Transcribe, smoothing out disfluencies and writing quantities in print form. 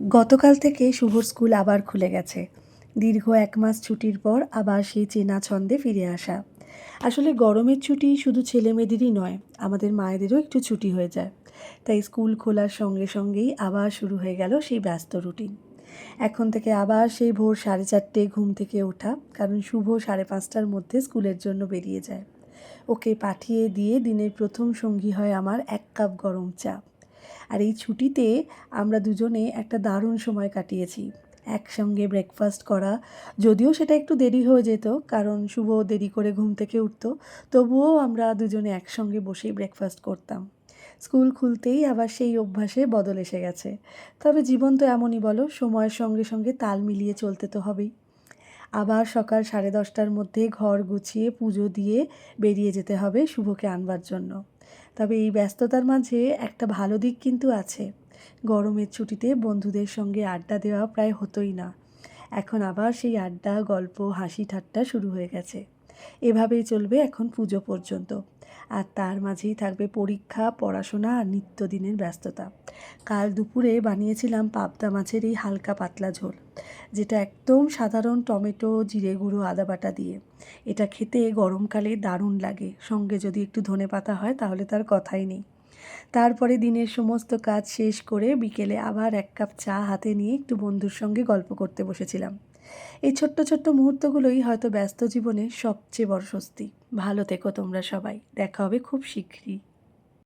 গতকাল থেকে শুভর স্কুল আবার খুলে গেছে। দীর্ঘ ১ মাস ছুটির পর আবার সেই চেনা ছন্দে ফিরে আসা। আসলে গরমের ছুটি শুধু ছেলেমেয়েদেরই নয়, আমাদের মায়েদেরও একটু ছুটি হয়ে যায়। তাই স্কুল খোলার সঙ্গে সঙ্গেই আবার শুরু হয়ে গেল সেই ব্যস্ত রুটিন। এখন থেকে আবার সেই ভোর 4:30 ঘুম থেকে ওঠা, কারণ শুভ 5:30টার মধ্যে স্কুলের জন্য বেরিয়ে যায়। ওকে পাঠিয়ে দিয়ে দিনের প্রথম সঙ্গী হয় আমার ১ কাপ গরম চা। আর এই ছুটিতে আমরা দুজনে একটা দারুণ সময় কাটিয়েছি। একসঙ্গে ব্রেকফাস্ট করা, যদিও সেটা একটু দেরি হয়ে যেত কারণ শুভ দেরি করে ঘুম থেকে উঠত, তবুও আমরা দুজনে একসঙ্গে বসেই ব্রেকফাস্ট করতাম। স্কুল খুলতেই আবার সেই অভ্যাসে বদল এসে গেছে। তবে জীবন তো এমনই বলো, সময়ের সঙ্গে সঙ্গে তাল মিলিয়ে চলতে তো হবেই। আবার সকাল 10:30টার মধ্যে ঘর গুছিয়ে পুজো দিয়ে বেরিয়ে যেতে হবে শুভকে আনবার জন্য। তবে এই ব্যস্ততার মাঝে একটা ভালো দিক কিন্তু আছে। গরমের ছুটিতে বন্ধুদের সঙ্গে আড্ডা দেওয়া প্রায় হতোই না। এখন আবার সেই আড্ডা, গল্প, হাসি ঠাট্টা শুরু হয়ে গেছে। এভাবেই চলবে এখন পুজো পর্যন্ত। আর তার মাঝেই থাকবে পরীক্ষা, পড়াশোনা আর নিত্যদিনের ব্যস্ততা। কাল দুপুরে বানিয়েছিলাম পাবদা মাছের এই হালকা পাতলা ঝোল, যেটা একদম সাধারণ টমেটো, জিরে গুঁড়ো, আদা বাটা দিয়ে। এটা খেতে গরমকালে দারুণ লাগে, সঙ্গে যদি একটু ধনেপাতা হয় তাহলে তার কথাই নেই। তারপরে দিনের সমস্ত কাজ শেষ করে বিকেলে আবার ১ কাপ চা হাতে নিয়ে একটু বন্ধুর সঙ্গে গল্প করতে বসেছিলাম। এই ছোট্ট ছোট্ট মুহূর্তগুলোই হয়তো ব্যস্ত জীবনের সবচেয়ে বড় স্বস্তি। ভালো থেকো তোমরা সবাই, দেখা হবে খুব শিগগিরই।